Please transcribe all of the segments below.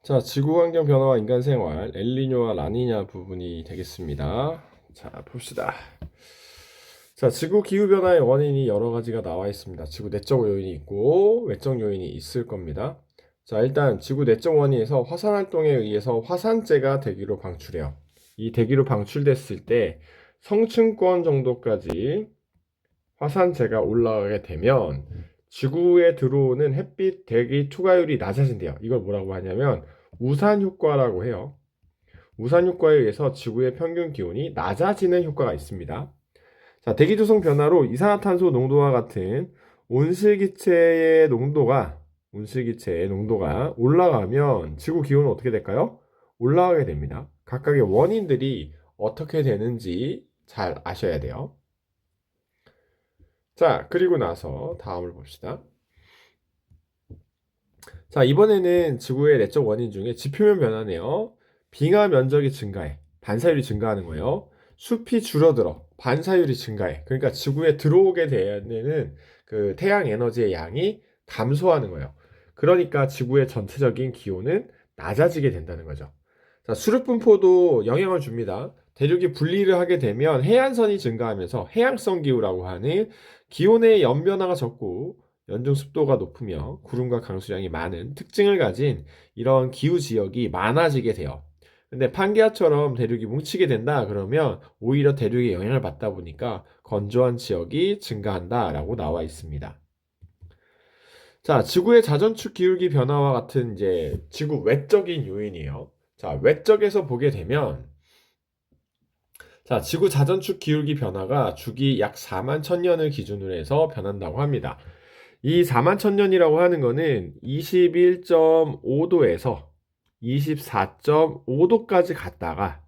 자, 지구 환경 변화와 인간 생활, 엘니뇨와 라니냐 부분이 되겠습니다. 자, 봅시다. 자, 지구 기후 변화의 원인이 여러 가지가 나와 있습니다. 지구 내적 요인이 있고 외적 요인이 있을 겁니다. 자, 일단 지구 내적 원인에서 화산 활동에 의해서 화산재가 대기로 방출해요. 이 대기로 방출됐을 때 성층권 정도까지 화산재가 올라가게 되면 지구에 들어오는 햇빛 대기 투과율이 낮아진대요. 이걸 뭐라고 하냐면 우산 효과라고 해요. 우산 효과에 의해서 지구의 평균 기온이 낮아지는 효과가 있습니다. 자, 대기 조성 변화로 이산화탄소 농도와 같은 온실기체의 농도가 올라가면 지구 기온은 어떻게 될까요? 올라가게 됩니다. 각각의 원인들이 어떻게 되는지 잘 아셔야 돼요. 자, 그리고 나서 다음을 봅시다. 자, 이번에는 지구의 내적 원인 중에 지표면 변화네요. 빙하 면적이 증가해. 반사율이 증가하는 거예요. 숲이 줄어들어. 반사율이 증가해. 그러니까 지구에 들어오게 되는 그 태양 에너지의 양이 감소하는 거예요. 그러니까 지구의 전체적인 기온은 낮아지게 된다는 거죠. 자, 수륙 분포도 영향을 줍니다. 대륙이 분리를 하게 되면 해안선이 증가하면서 해양성 기후라고 하는 기온의 연변화가 적고 연중 습도가 높으며 구름과 강수량이 많은 특징을 가진 이런 기후 지역이 많아지게 돼요. 근데 판게아처럼 대륙이 뭉치게 된다 그러면 오히려 대륙에 영향을 받다 보니까 건조한 지역이 증가한다라고 나와 있습니다. 자, 지구의 자전축 기울기 변화와 같은 이제 지구 외적인 요인이에요. 자, 외적에서 보게 되면 자, 지구 자전축 기울기 변화가 주기 약 4만 천년을 기준으로 해서 변한다고 합니다. 이 4만 천년이라고 하는 거는 21.5도에서 24.5도까지 갔다가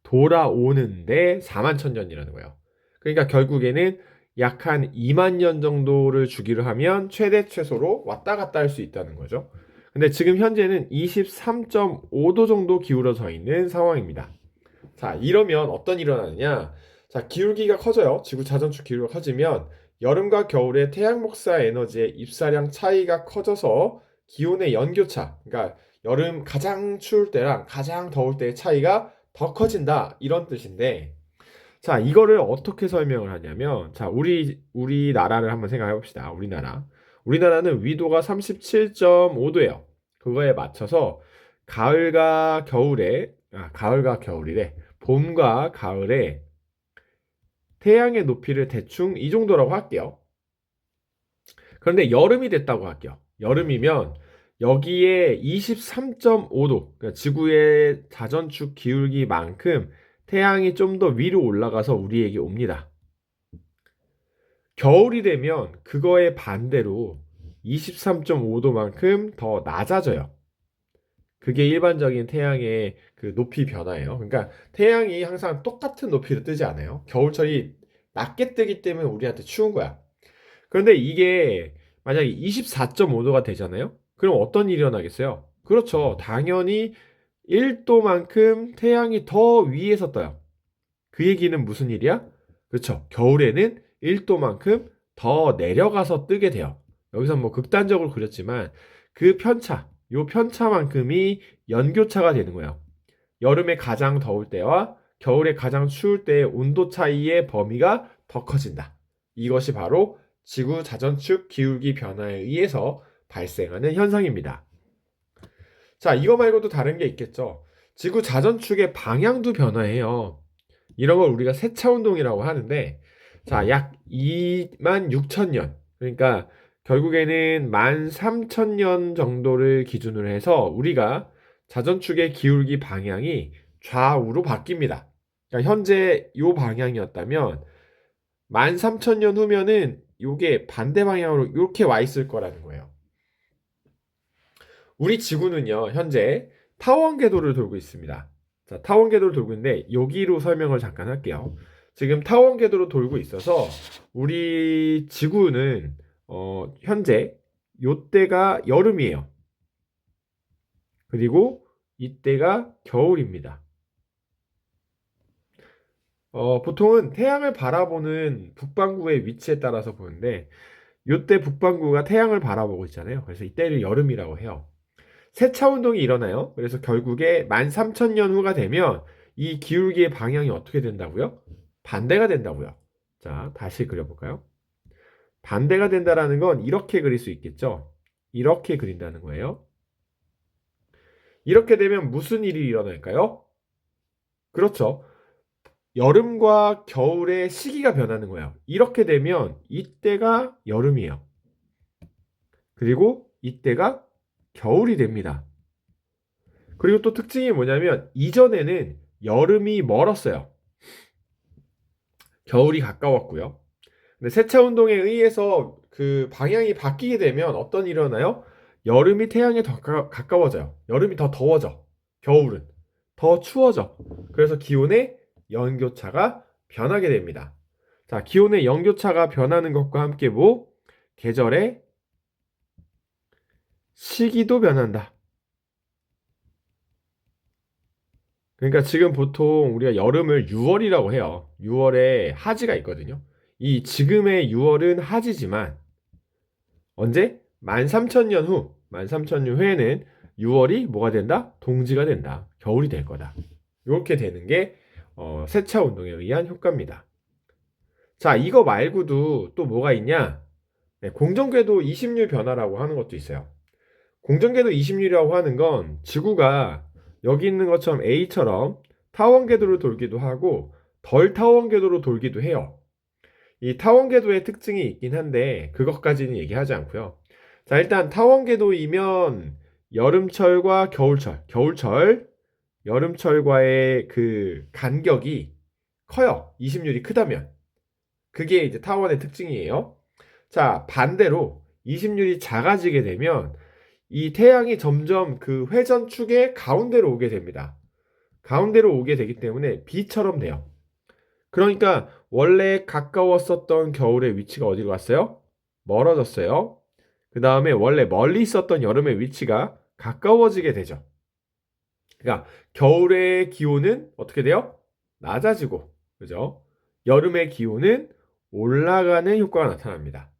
돌아오는데 4만 천년이라는 거예요. 그러니까 결국에는 약 한 2만 년 정도를 주기로 하면 최대 최소로 왔다 갔다 할 수 있다는 거죠. 근데 지금 현재는 23.5도 정도 기울어져 있는 상황입니다. 자, 이러면 어떤 일이 일어나느냐? 자, 기울기가 커져요. 지구 자전축 기울기가 커지면 여름과 겨울에 태양 복사 에너지의 입사량 차이가 커져서 기온의 연교차, 그러니까 여름 가장 추울 때랑 가장 더울 때의 차이가 더 커진다. 이런 뜻인데, 자, 이거를 어떻게 설명을 하냐면, 자, 우리나라를 한번 생각해 봅시다. 우리나라. 우리나라는 위도가 37.5도예요. 그거에 맞춰서 가을과 겨울이래. 봄과 가을에 태양의 높이를 대충 이 정도라고 할게요. 그런데 여름이 됐다고 할게요. 여름이면 여기에 23.5도, 그러니까 지구의 자전축 기울기만큼 태양이 좀 더 위로 올라가서 우리에게 옵니다. 겨울이 되면 그거의 반대로 23.5도만큼 더 낮아져요. 그게 일반적인 태양의 그 높이 변화예요. 그러니까 태양이 항상 똑같은 높이로 뜨지 않아요. 겨울철이 낮게 뜨기 때문에 우리한테 추운 거야. 그런데 이게 만약에 24.5도가 되잖아요? 그럼 어떤 일이 일어나겠어요? 그렇죠. 당연히 1도만큼 태양이 더 위에서 떠요. 그 얘기는 무슨 일이야? 그렇죠. 겨울에는 1도만큼 더 내려가서 뜨게 돼요. 여기서 뭐 극단적으로 그렸지만 요 편차만큼이 연교차가 되는 거예요. 여름에 가장 더울 때와 겨울에 가장 추울 때의 온도 차이의 범위가 더 커진다. 이것이 바로 지구 자전축 기울기 변화에 의해서 발생하는 현상입니다. 자, 이거 말고도 다른 게 있겠죠. 지구 자전축의 방향도 변화해요. 이런 걸 우리가 세차운동이라고 하는데, 자, 약 2만 6천 년. 그러니까 결국에는 13,000년 정도를 기준으로 해서 우리가 자전축의 기울기 방향이 좌우로 바뀝니다. 그러니까 현재 이 방향이었다면 13,000년 후면은 이게 반대 방향으로 이렇게 와 있을 거라는 거예요. 우리 지구는요, 현재 타원 궤도를 돌고 있습니다. 자, 타원 궤도를 돌고 있는데 여기로 설명을 잠깐 할게요. 지금 타원 궤도로 돌고 있어서 우리 지구는 현재 요때가 여름이에요. 그리고 이때가 겨울입니다. 보통은 태양을 바라보는 북반구의 위치에 따라서 보는데 요때 북반구가 태양을 바라보고 있잖아요. 그래서 이때를 여름이라고 해요. 세차 운동이 일어나요. 그래서 결국에 13,000년 후가 되면 이 기울기의 방향이 어떻게 된다고요? 반대가 된다고요. 자, 다시 그려볼까요? 반대가 된다라는 건 이렇게 그릴 수 있겠죠? 이렇게 그린다는 거예요. 이렇게 되면 무슨 일이 일어날까요? 그렇죠. 여름과 겨울의 시기가 변하는 거예요. 이렇게 되면 이때가 여름이에요. 그리고 이때가 겨울이 됩니다. 그리고 또 특징이 뭐냐면 이전에는 여름이 멀었어요. 겨울이 가까웠고요. 근데 세차 운동에 의해서 그 방향이 바뀌게 되면 어떤 일이 일어나요? 여름이 태양에 더 가까워져요. 여름이 더 더워져. 겨울은 더 추워져. 그래서 기온의 연교차가 변하게 됩니다. 자, 기온의 연교차가 변하는 것과 함께 뭐? 계절의 시기도 변한다. 그러니까 지금 보통 우리가 여름을 6월이라고 해요. 6월에 하지가 있거든요. 이 지금의 6월은 하지지만 언제? 13,000년 후, 13,000년 후에는 6월이 뭐가 된다? 동지가 된다. 겨울이 될 거다. 이렇게 되는 게 세차 운동에 의한 효과입니다. 자, 이거 말고도 또 뭐가 있냐? 네, 공전궤도 20률 변화라고 하는 것도 있어요. 공전궤도 20률이라고 하는 건 지구가 여기 있는 것처럼 A처럼 타원 궤도로 돌기도 하고 덜 타원 궤도로 돌기도 해요. 이 타원 궤도의 특징이 있긴 한데 그것까지는 얘기하지 않고요. 자, 일단 타원 궤도이면 여름철과 겨울철, 여름철과의 그 간격이 커요. 20률이 크다면. 그게 이제 타원의 특징이에요. 자, 반대로 20률이 작아지게 되면 이 태양이 점점 그 회전축의 가운데로 오게 됩니다. 가운데로 오게 되기 때문에 B처럼 돼요. 그러니까 원래 가까웠었던 겨울의 위치가 어디로 갔어요? 멀어졌어요. 그 다음에 원래 멀리 있었던 여름의 위치가 가까워지게 되죠. 그러니까 겨울의 기온은 어떻게 돼요? 낮아지고, 그죠? 여름의 기온은 올라가는 효과가 나타납니다.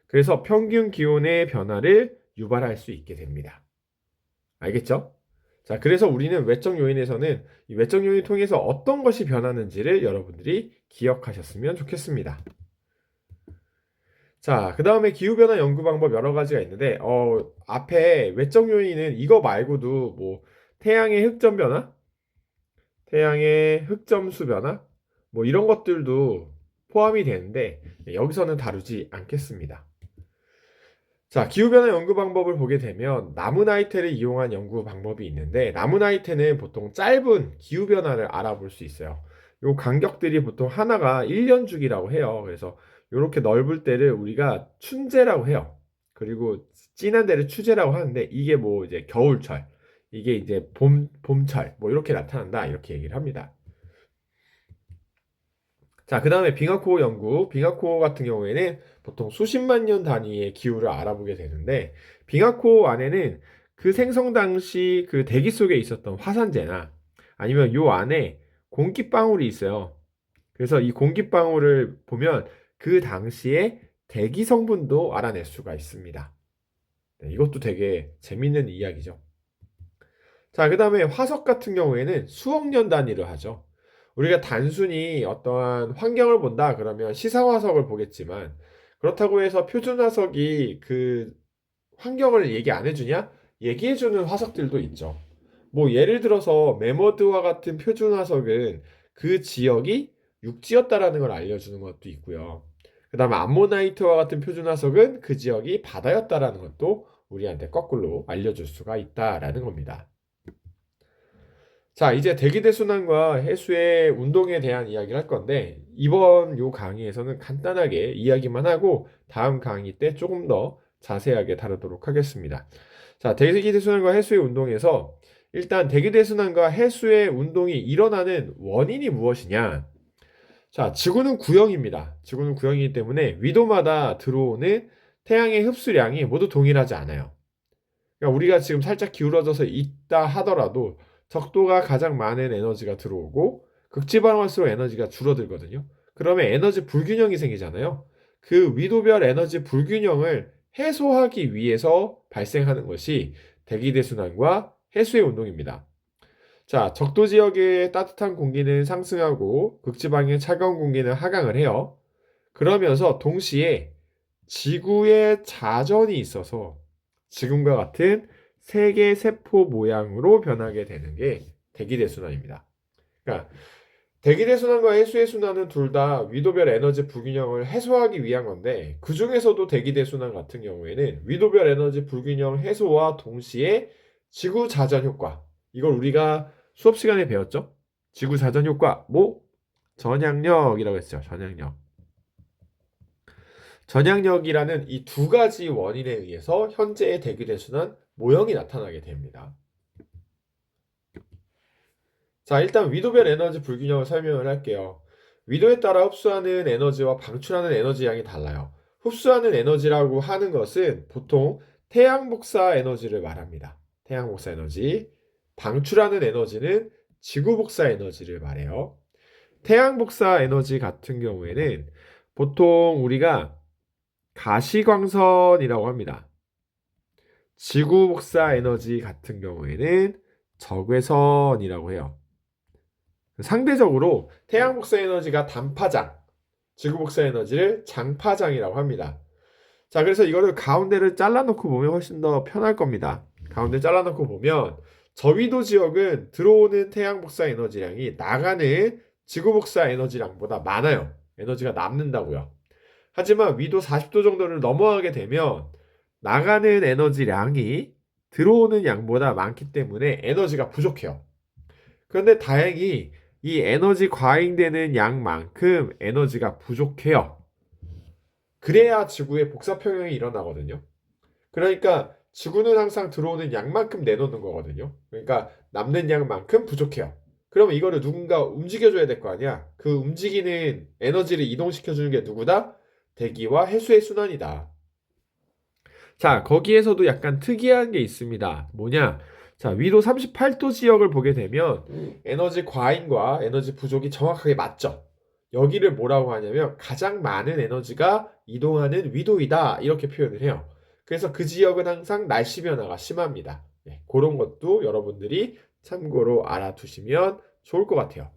그래서 평균 기온의 변화를 유발할 수 있게 됩니다. 알겠죠? 자, 그래서 우리는 외적 요인에서는 이 외적 요인을 통해서 어떤 것이 변하는지를 여러분들이 기억하셨으면 좋겠습니다. 자, 그 다음에 기후변화 연구 방법 여러 가지가 있는데, 앞에 외적 요인은 이거 말고도 뭐, 태양의 흑점 변화, 태양의 흑점수 변화, 뭐 이런 것들도 포함이 되는데, 여기서는 다루지 않겠습니다. 자, 기후변화 연구 방법을 보게 되면 나무나이테를 이용한 연구 방법이 있는데 나무나이테는 보통 짧은 기후변화를 알아볼 수 있어요. 요 간격들이 보통 하나가 1년 주기라고 해요. 그래서 이렇게 넓을 때를 우리가 춘제라고 해요. 그리고 진한 데를 추제라고 하는데 이게 뭐 이제 겨울철, 이게 이제 봄철 뭐 이렇게 나타난다 이렇게 얘기를 합니다. 자, 그 다음에 빙하코어 연구. 빙하코어 같은 경우에는 보통 수십만 년 단위의 기후를 알아보게 되는데, 빙하코어 안에는 그 생성 당시 그 대기 속에 있었던 화산재나 아니면 요 안에 공기방울이 있어요. 그래서 이 공기방울을 보면 그 당시에 대기 성분도 알아낼 수가 있습니다. 네, 이것도 되게 재밌는 이야기죠. 자, 그 다음에 화석 같은 경우에는 수억 년 단위로 하죠. 우리가 단순히 어떠한 환경을 본다 그러면 시사화석을 보겠지만 그렇다고 해서 표준화석이 그 환경을 얘기 안 해주냐? 얘기해주는 화석들도 있죠. 뭐 예를 들어서 메머드와 같은 표준화석은 그 지역이 육지였다라는 걸 알려주는 것도 있고요. 그 다음에 암모나이트와 같은 표준화석은 그 지역이 바다였다라는 것도 우리한테 거꾸로 알려줄 수가 있다라는 겁니다. 자, 이제 대기대순환과 해수의 운동에 대한 이야기를 할 건데, 이번 요 강의에서는 간단하게 이야기만 하고, 다음 강의 때 조금 더 자세하게 다루도록 하겠습니다. 자, 대기대순환과 해수의 운동에서, 일단 대기대순환과 해수의 운동이 일어나는 원인이 무엇이냐? 자, 지구는 구형입니다. 지구는 구형이기 때문에 위도마다 들어오는 태양의 흡수량이 모두 동일하지 않아요. 그러니까 우리가 지금 살짝 기울어져서 있다 하더라도 적도가 가장 많은 에너지가 들어오고 극지방할수록 에너지가 줄어들거든요. 그러면 에너지 불균형이 생기잖아요. 그 위도별 에너지 불균형을 해소하기 위해서 발생하는 것이 대기대순환과 해수의 운동입니다. 자, 적도 지역의 따뜻한 공기는 상승하고 극지방의 차가운 공기는 하강을 해요. 그러면서 동시에 지구의 자전이 있어서 지금과 같은 세계 세포 모양으로 변하게 되는 게 대기대순환입니다. 그러니까 대기대순환과 해수의 순환은 둘 다 위도별 에너지 불균형을 해소하기 위한 건데 그 중에서도 대기대순환 같은 경우에는 위도별 에너지 불균형 해소와 동시에 지구 자전 효과, 이걸 우리가 수업 시간에 배웠죠? 지구 자전 효과, 뭐? 전향력이라고 했죠. 전향력. 전향력이라는 이 두 가지 원인에 의해서 현재의 대기대순환 모형이 나타나게 됩니다. 자, 일단 위도별 에너지 불균형을 설명을 할게요. 위도에 따라 흡수하는 에너지와 방출하는 에너지 양이 달라요. 흡수하는 에너지라고 하는 것은 보통 태양 복사 에너지를 말합니다. 태양 복사 에너지. 방출하는 에너지는 지구 복사 에너지를 말해요. 태양 복사 에너지 같은 경우에는 보통 우리가 가시광선이라고 합니다. 지구 복사 에너지 같은 경우에는 적외선이라고 해요. 상대적으로 태양 복사 에너지가 단파장, 지구 복사 에너지를 장파장이라고 합니다. 자, 그래서 이거를 가운데를 잘라놓고 보면 훨씬 더 편할 겁니다. 가운데 잘라놓고 보면 저위도 지역은 들어오는 태양 복사 에너지량이 나가는 지구 복사 에너지량보다 많아요. 에너지가 남는다고요. 하지만 위도 40도 정도를 넘어가게 되면 나가는 에너지량이 들어오는 양보다 많기 때문에 에너지가 부족해요. 그런데 다행히 이 에너지 과잉되는 양만큼 에너지가 부족해요. 그래야 지구의 복사평형이 일어나거든요. 그러니까 지구는 항상 들어오는 양만큼 내놓는 거거든요. 그러니까 남는 양만큼 부족해요. 그러면 이거를 누군가 움직여줘야 될 거 아니야. 그 움직이는 에너지를 이동시켜주는 게 누구다? 대기와 해수의 순환이다. 자, 거기에서도 약간 특이한 게 있습니다. 뭐냐? 자, 위도 38도 지역을 보게 되면 에너지 과잉과 에너지 부족이 정확하게 맞죠. 여기를 뭐라고 하냐면 가장 많은 에너지가 이동하는 위도이다. 이렇게 표현을 해요. 그래서 그 지역은 항상 날씨 변화가 심합니다. 네, 그런 것도 여러분들이 참고로 알아두시면 좋을 것 같아요.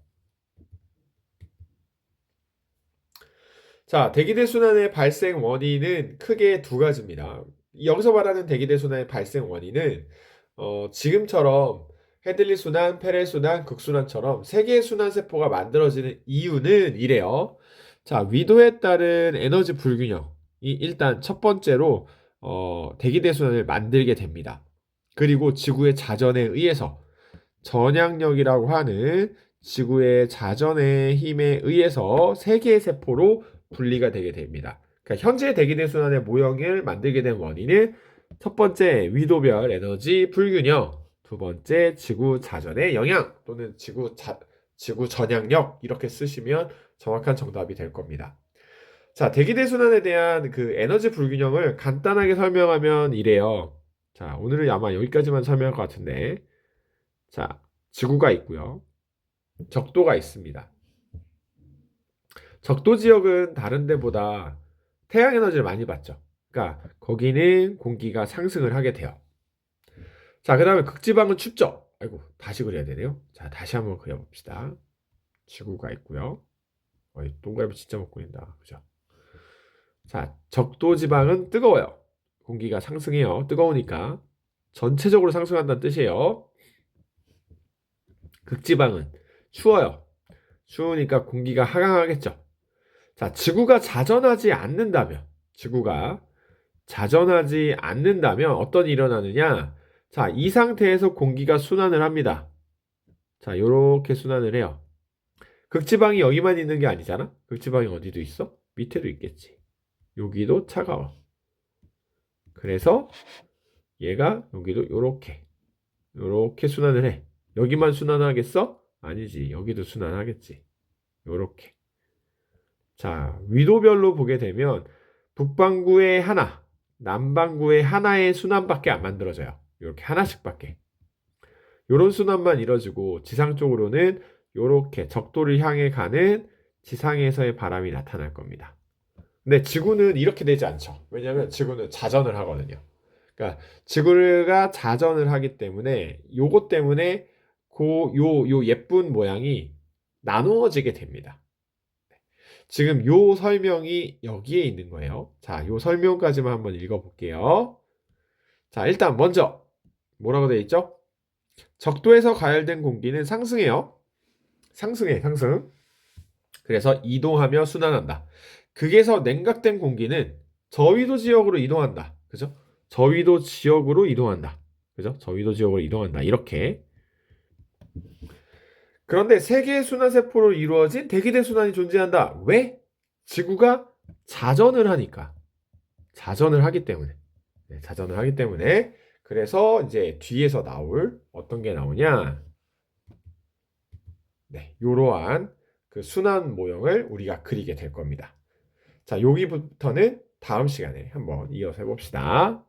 자, 대기대순환의 발생 원인은 크게 두 가지입니다. 여기서 말하는 대기대순환의 발생 원인은 지금처럼 헤들리 순환, 페렐 순환, 극순환처럼 세 개의 순환 세포가 만들어지는 이유는 이래요. 자, 위도에 따른 에너지 불균형이 일단 첫 번째로 대기대순환을 만들게 됩니다. 그리고 지구의 자전에 의해서 전향력이라고 하는 지구의 자전의 힘에 의해서 세 개의 세포로 분리가 되게 됩니다. 그러니까 현재 대기대순환의 모형을 만들게 된 원인은 첫 번째 위도별 에너지 불균형, 두 번째 지구 자전의 영향 또는 지구 전향력 이렇게 쓰시면 정확한 정답이 될 겁니다. 자, 대기대순환에 대한 그 에너지 불균형을 간단하게 설명하면 이래요. 자, 오늘은 아마 여기까지만 설명할 것 같은데, 자, 지구가 있고요. 적도가 있습니다. 적도 지역은 다른 데보다 태양 에너지를 많이 받죠. 그러니까 거기는 공기가 상승을 하게 돼요. 자, 그 다음에 극지방은 춥죠. 아이고, 다시 그려야 되네요. 자, 다시 한번 그려봅시다. 지구가 있고요. 동그라미 진짜 못 그린다. 그죠? 자, 적도 지방은 뜨거워요. 공기가 상승해요. 뜨거우니까. 전체적으로 상승한다는 뜻이에요. 극지방은 추워요. 추우니까 공기가 하강하겠죠. 자, 지구가 자전하지 않는다면 어떤 일이 일어나느냐? 자, 이 상태에서 공기가 순환을 합니다. 자, 요렇게 순환을 해요. 극지방이 여기만 있는 게 아니잖아? 극지방이 어디도 있어? 밑에도 있겠지. 여기도 차가워. 그래서 얘가 여기도 요렇게 순환을 해. 여기만 순환하겠어? 아니지. 여기도 순환하겠지. 요렇게. 자, 위도별로 보게 되면 북반구에 하나, 남반구에 하나의 순환밖에 안 만들어져요. 이렇게 하나씩밖에. 요런 순환만 이루어지고 지상 쪽으로는 요렇게 적도를 향해 가는 지상에서의 바람이 나타날 겁니다. 근데 지구는 이렇게 되지 않죠. 왜냐하면 지구는 자전을 하거든요. 그러니까 지구가 자전을 하기 때문에 요것 때문에 요 예쁜 모양이 나누어지게 됩니다. 지금 요 설명이 여기에 있는 거예요. 자, 요 설명까지만 한번 읽어볼게요. 자, 일단 먼저 뭐라고 되어 있죠? 적도에서 가열된 공기는 상승해요. 상승. 그래서 이동하며 순환한다. 극에서 냉각된 공기는 저위도 지역으로 이동한다. 그죠? 저위도 지역으로 이동한다. 그죠? 저위도 지역으로 이동한다. 이렇게. 그런데 세 개의 순환세포로 이루어진 대기대 순환이 존재한다. 왜? 지구가 자전을 하니까. 자전을 하기 때문에. 네, 자전을 하기 때문에. 그래서 이제 뒤에서 나올 어떤 게 나오냐? 네, 이러한 그 순환 모형을 우리가 그리게 될 겁니다. 자, 여기부터는 다음 시간에 한번 이어서 해봅시다.